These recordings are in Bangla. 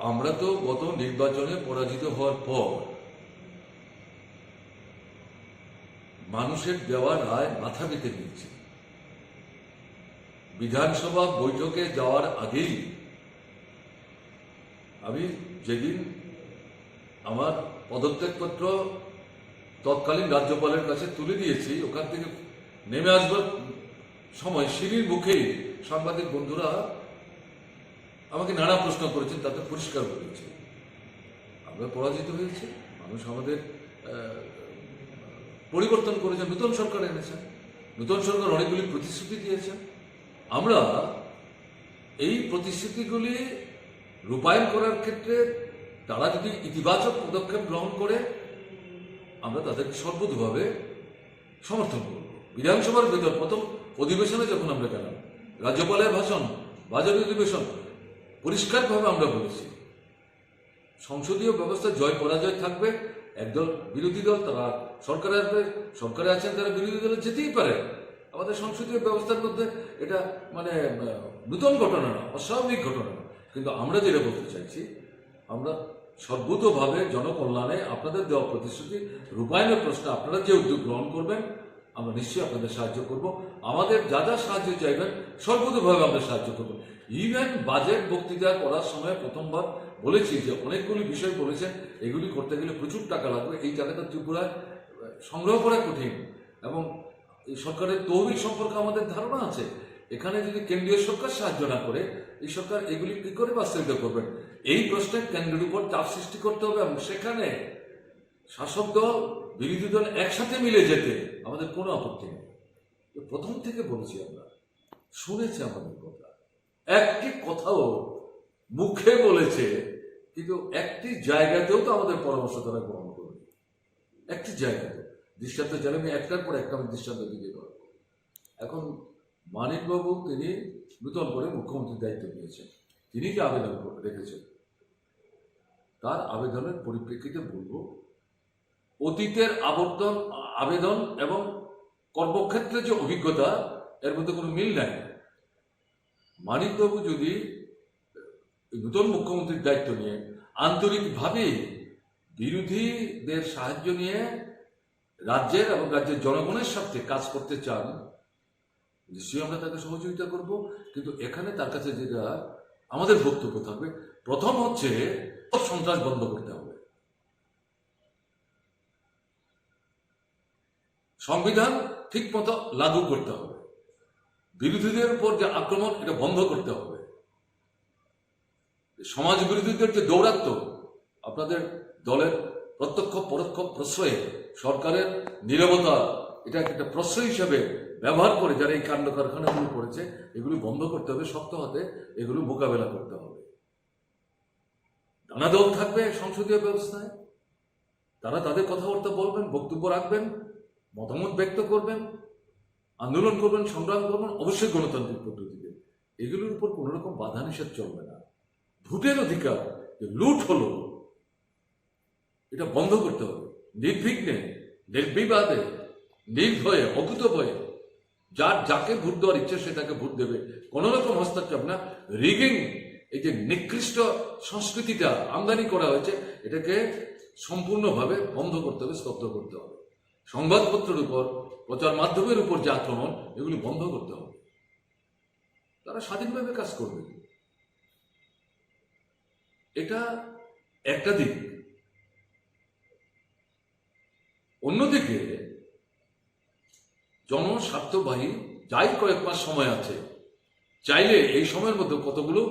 আমরা তো গত নির্বাচনে পরাজিত হওয়ার পর মানুষের দেওয়া রায় মাথা পেতে নিয়েছি। বিধানসভা বৈঠকে যাওয়ার আগেই আমি যেদিন আমার পদত্যাগপত্র তৎকালীন রাজ্যপালের কাছে তুলে দিয়েছি, ওখান থেকে নেমে আসবার সময় সিঁড়ির মুখেই সাংবাদিক বন্ধুরা আমাকে নানা প্রশ্ন করেছেন, তাতে পরিষ্কার বলেছে আমরা পরাজিত হয়েছি। মানুষ আমাদের পরিবর্তন করেছেন, নতুন সরকার এনেছেন, নতুন সরকার অনেকগুলি প্রতিশ্রুতি দিয়েছেন। আমরা এই প্রতিশ্রুতিগুলি রূপায়ণ করার ক্ষেত্রে তারা যদি ইতিবাচক পদক্ষেপ গ্রহণ করে আমরা তাদেরকে সর্বতভাবে সমর্থন করব। বিধানসভার ভেতর প্রথম অধিবেশনে যখন আমরা গেলাম, রাজ্যপালের ভাষণ, বাজেট অধিবেশন, পরিষ্কারভাবে আমরা বলেছি সংসদীয় ব্যবস্থা জয় পরাজয় থাকবে। একদল বিরোধী দল তারা সরকারে আসবে, সরকারে আছেন তারা বিরোধী দলে যেতেই পারে। আমাদের সংসদীয় ব্যবস্থার মধ্যে এটা মানে নতুন ঘটনা না, অস্বাভাবিক ঘটনা না। কিন্তু আমরা যেটা বলতে চাইছি, আমরা সর্বতভাবে জনকল্যাণে আপনাদের দেওয়া প্রতিশ্রুতি রূপায়ণের প্রশ্নে আপনারা যে উদ্যোগ গ্রহণ করবেন আমরা নিশ্চয়ই আপনাদের সাহায্য করব। আমাদের যা যা সাহায্য চাইবেন সর্বতভাবে আমরা সাহায্য করব। ইভেন বাজেট বক্তৃতা করার সময় প্রথমবার বলেছি যে অনেকগুলি বিষয় বলেছেন, এগুলি করতে গেলে প্রচুর টাকা লাগবে, এই টাকাটা ত্রিপুরায় সংগ্রহ করা কঠিন, এবং এই সরকারের তহবিল সম্পর্কে আমাদের ধারণা আছে। এখানে যদি কেন্দ্রীয় সরকার সাহায্য না করে এই সরকার এগুলি কি করে বাস্তবায়িত করবেন? এই প্রশ্নে কেন্দ্রের উপর চাপ সৃষ্টি করতে হবে, এবং সেখানে শাসক দল বিরোধী দল একসাথে মিলে যেতে আমাদের কোনো আপত্তি নেই। প্রথম থেকে বলেছি, আমরা শুনেছি আমাদের কথা, একটি কথাও মুখে বলেছে, কিন্তু একটি জায়গাতেও তো আমাদের পরামর্শ তারা গ্রহণ করবে। একটি জায়গাতে দৃষ্টান্ত জানি আমি একটার পর একটা দৃষ্টান্ত দিতে পারব। এখন মানিকবাবু তিনি নতুন করে মুখ্যমন্ত্রীর দায়িত্ব নিয়েছেন, তিনি যে আবেদন রেখেছেন তার আবেদনের পরিপ্রেক্ষিতে বলব, অতীতের আবেদন এবং কর্মক্ষেত্রে যে অভিজ্ঞতা এর মধ্যে কোনো মিল নাই। মানিকবাবু যদি নতুন মুখ্যমন্ত্রীর দায়িত্ব নিয়ে আন্তরিকভাবে বিরোধীদের সাহায্য নিয়ে রাজ্যের এবং রাজ্যের জনগণের স্বার্থে কাজ করতে চান, নিশ্চয়ই আমরা তাকে সহযোগিতা করব। কিন্তু এখানে তার কাছে যেটা আমাদের বক্তব্য থাকবে, প্রথম হচ্ছে সন্ত্রাস বন্ধ করতে হবে, সংবিধান ঠিক মতো লাগু করতে হবে, বিরোধীদের উপর যে আক্রমণ এটা বন্ধ করতে হবে, সমাজ বিরোধীদের যে দৌরাত্ম, আপনাদের দলের প্রত্যক্ষ পরোক্ষ প্রশ্রয়ে সরকারের নীরবতা এটা একটা প্রশ্রয় হিসাবে ব্যবহার করে যারা এই কাণ্ড কারখানাগুলো করেছে, এগুলো বন্ধ করতে হবে, শক্ত হাতে এগুলো মোকাবেলা করতে হবে। নানা দল থাকবে সংসদীয় ব্যবস্থায়, তারা তাদের কথাবার্তা বলবেন, বক্তব্য রাখবেন, মতামত ব্যক্ত করবেন, আন্দোলন করবেন, সংগ্রাম করবেন, অবশ্যই গণতান্ত্রিক পদ্ধতিতে। এগুলোর উপর কোন রকম বাধা নিষেধ চলবে না। ভোটের অধিকার যে লুট হলো এটা বন্ধ করতে হবে, নির্বিঘ্নে, নির্বিবাদে, নির্ভয়ে, অকুত ভয়ে যার যাকে ভোট দেওয়ার ইচ্ছে সে তাকে ভোট দেবে, কোন রকম হস্তক্ষেপ না। রিগিং, এই যে নিকৃষ্ট সংস্কৃতিটা আমদানি করা হয়েছে এটাকে সম্পূর্ণভাবে বন্ধ করতে হবে, স্তব্ধ করতে হবে। সংবাদপত্রের উপর, প্রচার মাধ্যমের উপর যে আক্রমণ, এগুলি বন্ধ করতে হবে। তারা স্বাধীনভাবে কাজ করবে, এটা একটা দিক। অন্যদিকে জনস্বার্থবাহী যাই কয়েক মাস সময় আছে, চাইলে এই সময়ের মধ্যে কতগুলো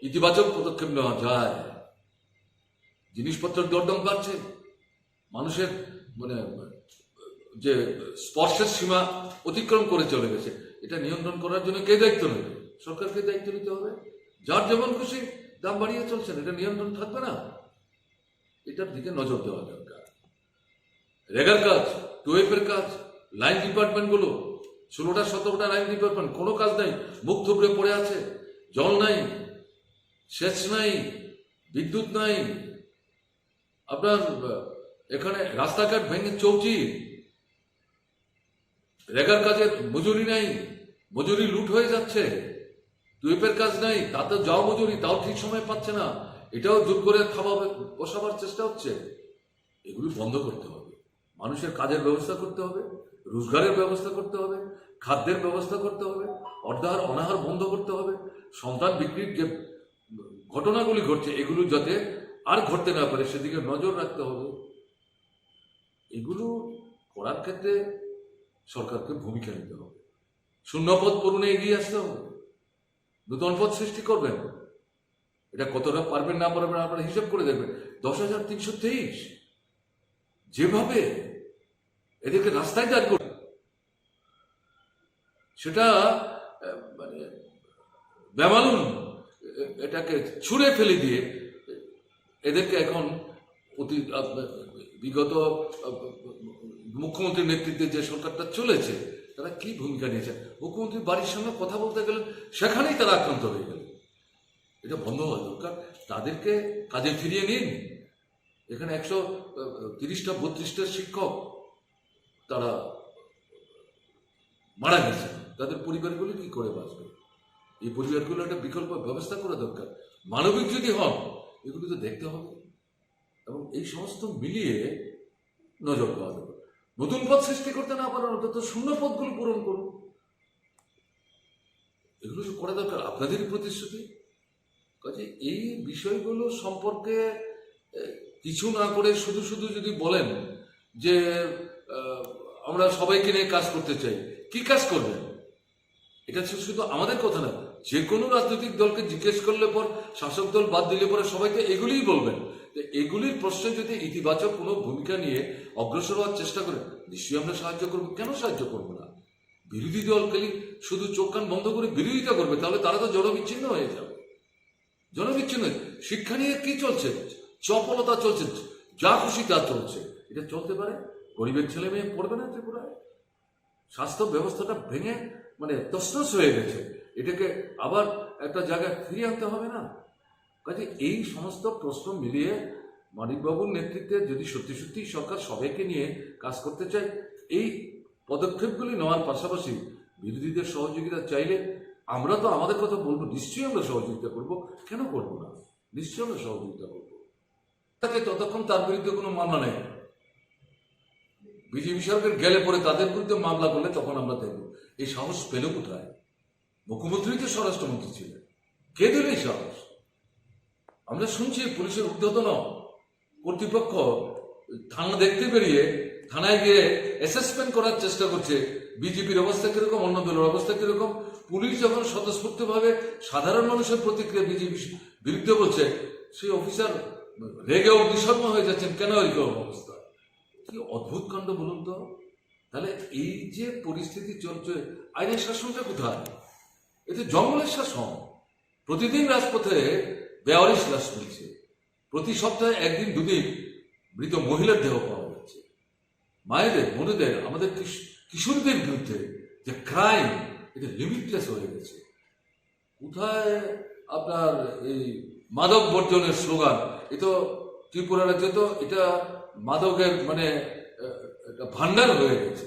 ইতিবাচক পদক্ষেপ নেওয়া যায়। জিনিসপত্রের দরদাম বাড়ছে, মানুষের মানে যে স্পর্শের সীমা অতিক্রম করে চলে গেছে, এটা নিয়ন্ত্রণ করার জন্য কে দায়িত্ব নেবে? সরকারকে দায়িত্ব নিতে হবে। যার যেমন খুশি দাম বাড়িয়ে চলছেন, এটা নিয়ন্ত্রণ থাকবে না। এটার দিকে নজর দেওয়া দরকার। রেগার কাজ, টুয়েফের কাজ, লাইন ডিপার্টমেন্টগুলো 16টা 17টা লাইন ডিপার্টমেন্ট, কোনো কাজ নাই, মুখ থুবড়ে পড়ে আছে। জল নাই, সেচ নাই, বিদ্যুৎ নাই, আপনার এখানে রাস্তাঘাট ভেঙে চৌচি, রেগার কাজের মজুরি নাই, মজুরি লুট হয়ে যাচ্ছে। টুয়েফের কাজ নাই, তাতে যাও মজুরি, তাও ঠিক সময় পাচ্ছে না। এটাও জোর করে খাওয়াবে বসাবার চেষ্টা হচ্ছে। এগুলি বন্ধ করতে হবে। মানুষের কাজের ব্যবস্থা করতে হবে, রোজগারের ব্যবস্থা করতে হবে, খাদ্যের ব্যবস্থা করতে হবে, অর্ধাহার অনাহার বন্ধ করতে হবে। সন্তান বিক্রির যে ঘটনাগুলি ঘটছে এগুলো যাতে আর ঘটতে না পারে সেদিকে নজর রাখতে হবে। এগুলো করার ক্ষেত্রে সরকারকে ভূমিকা নিতে হবে। শূন্যপদ পূরণে এগিয়ে আসতে হবে, নতুন পদ সৃষ্টি করবেন। এটা কতটা পারবেন না পারবেন আপনারা হিসাব করে দেখবেন। 10,323 যেভাবে এদেরকে রাস্তায় দাঁড় করে সেটা মানে বেমালুম এটাকে ছুঁড়ে ফেলে দিয়ে এদেরকে এখন বিগত মুখ্যমন্ত্রীর নেতৃত্বে যে সরকারটা চলেছে তারা কি ভূমিকা নিয়েছে। মুখ্যমন্ত্রীর বাড়ির সঙ্গে কথা বলতে গেলেন, সেখানেই তারা আক্রান্ত হয়ে গেল। এটা বন্ধ হওয়া দরকার। তাদেরকে কাজে ফিরিয়ে নিন। এখানে 130টা 32টা শিক্ষক তারা মারা গেছে, তাদের পরিবারগুলো কি করে বাঁচবে? এই পরিবারগুলো একটা বিকল্প ব্যবস্থা করা দরকার। মানবিক যদি হন এগুলো তো দেখতে হবে, এবং এই সমস্ত মিলিয়ে নজর দেওয়া দরকার। নতুন পদ সৃষ্টি করতে না পারেন অন্তত শূন্য পদগুলো পূরণ করুন। এগুলো করা দরকার, আপনাদেরই প্রতিশ্রুতি। কাজে এই বিষয়গুলো সম্পর্কে কিছু না করে শুধু শুধু যদি বলেন যে আমরা সবাইকে নিয়ে কাজ করতে চাই, কি কাজ করবেন? এটা শুধু আমাদের কথা না, যে কোনো রাজনৈতিক দলকে জিজ্ঞেস করলে পর, শাসক দল বাদ দিলে পরে সবাইকে এগুলিই বলবেন। এগুলির প্রশ্নে যদি ইতিবাচক কোনো ভূমিকা নিয়ে অগ্রসর হওয়ার চেষ্টা করেন, নিশ্চয়ই আমরা সাহায্য করবো। কেন সাহায্য করবো না? বিরোধী দলকে শুধু চোখ কান বন্ধ করে বিরোধিতা করবে, তাহলে তারা তো জনবিচ্ছিন্ন হয়ে যাবে। জনবিচ্ছিন্ন শিক্ষা নিয়ে কি চলছে? চপলতা চলছে, যা খুশি তা চলছে। এটা চলতে পারে? গরিবের ছেলে মেয়ে পড়বে না ত্রিপুরায়? স্বাস্থ্য ব্যবস্থাটা ভেঙে মানে তছনছ হয়ে গেছে, এটাকে আবার একটা জায়গায় ফিরিয়ে আনতে হবে না? কাজে এই সমস্ত প্রশ্ন মিলিয়ে মানিকবাবুর নেতৃত্বে যদি সত্যি সত্যি সরকার সবাইকে নিয়ে কাজ করতে চায়, এই পদক্ষেপগুলি নেওয়ার পাশাপাশি বিরোধীদের সহযোগিতা চাইলে আমরা তো আমাদের কথা বলবো, নিশ্চয়ই আমরা সহযোগিতা করব। কেন করবো না? নিশ্চয়ই আমরা সহযোগিতা করবো। তাকে ততক্ষণ তার বিরুদ্ধে কোনো মামলা নেই। বিজেপি সরকার গেলে পরে তাদের বিরুদ্ধে মামলা করলে তখন আমরা দেখব এই সাহস পেল কোথায়? মুখ্যমন্ত্রী তো স্বরাষ্ট্রমন্ত্রী ছিলেন, কে দিল এই সাহস? আমরা শুনছি পুলিশের ঊর্ধ্বতন কর্তৃপক্ষ থানা দেখতে বেরিয়ে থানায় গিয়ে অ্যাসেসমেন্ট করার চেষ্টা করছে বিজেপির অবস্থা কিরকম, অন্য দলের অবস্থা কিরকম। পুলিশ যখন স্বতঃস্ফূর্তভাবে সাধারণ মানুষের প্রতিক্রিয়া বিজেপি বিরুদ্ধে বলছে, সেই অফিসার রেগে অগ্নিশর্ম হয়ে যাচ্ছেন। কেন এরকম অবস্থা? কি অদ্ভুত কাণ্ড বলুন তো। তাহলে এই যে পরিস্থিতি চলছে, আইনের শাসনটা কোথায়? এতে জঙ্গলের শাসন। প্রতিদিন রাজপথে বেওয়ারিশ লাশ মিলছে, প্রতি সপ্তাহে একদিন দুদিন মৃত মহিলার দেহ পাওয়া যাচ্ছে। মায়েদের, বোনেদের, আমাদের কিশোরদের বিরুদ্ধে যে ক্রাইম, এটা লিমিটলেস হয়ে গেছে। কোথায় আপনার এই মাদক বর্জনের স্লোগান? এ তো ত্রিপুরা রাজ্যে তো এটা মাদকের মানে ভান্ডার হয়ে গেছে।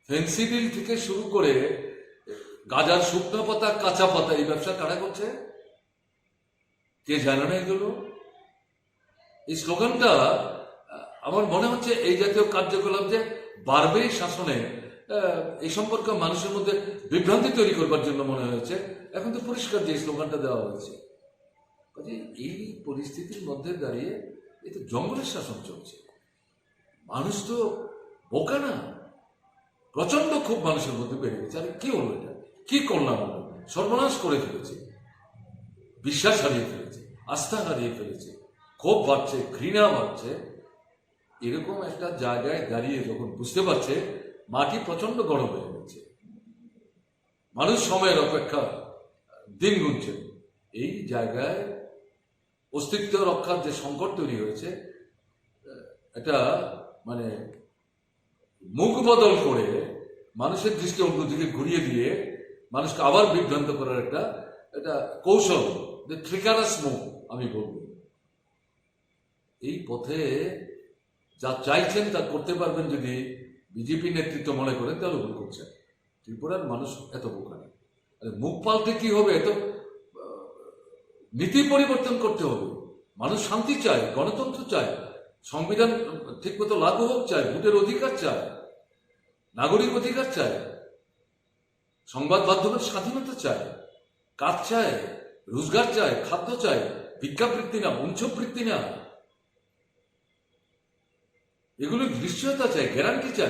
ফেন্সিডিল থেকে শুরু করে গাজার শুকনো পাতা, কাঁচা পাতা, এই ব্যবসা কারা করছে? কে জানে না এগুলো? এই স্লোগানটা আমার মনে হচ্ছে এই জাতীয় কার্যকলাপ যে বাড়বেই শাসনে, এই সম্পর্কে মানুষের মধ্যে বিভ্রান্তি তৈরি করবার জন্য মনে হয়েছে। এখন তো পরিষ্কার যে স্লোগানটা দেওয়া হয়েছে। এই পরিস্থিতির মধ্যে দাঁড়িয়ে এই তো জঙ্গলের শাসন চলছে। মানুষ তো বোকা না, প্রচন্ড খুব মানুষের মধ্যে বেড়ে গেছে। আরে কি হলো এটা? কি করলাম? সর্বনাশ করে ফেলেছে, বিশ্বাস হারিয়ে ফেলেছে, আস্থা হারিয়ে ফেলেছে, ক্ষোভ বাড়ছে, ঘৃণা বাড়ছে। এরকম একটা জায়গায় দাঁড়িয়ে যখন বুঝতে পারছে মাটি প্রচন্ড গরম হয়ে গেছে, মানুষ সময়ের অপেক্ষা দিন গুনছে, এই জায়গায় অস্তিত্ব রক্ষার যে সংকট তৈরি হয়েছে, এটা মানে মুখ বদল করে মানুষের দৃষ্টি অন্যদিকে ঘুরিয়ে দিয়ে মানুষকে আবার বিভ্রান্ত করার একটা কৌশল, ট্রিকারাস মুভ আমি বলবো। এই পথে যা চাইছেন তা করতে পারবেন যদি বিজেপি নেতৃত্ব মনে করেন, তাহলে ভুল করছেন। ত্রিপুরার মানুষ এত বোকা না। মুখ পাল্টে কি হবে? এত নীতি পরিবর্তন করতে হবে। মানুষ শান্তি চায়, গণতন্ত্র চায়, সংবিধান ঠিকমতো লাগু হোক চায়, ভোটের অধিকার চায়, নাগরিক অধিকার চায়, সংবাদ মাধ্যমের স্বাধীনতা চায়, কাজ চায়, রোজগার চায়, খাদ্য চায়, ভিক্ষাবৃত্তি না, বঞ্চবৃত্তি না, এগুলো নিশ্চয়তা চায়, গ্যারান্টি চায়।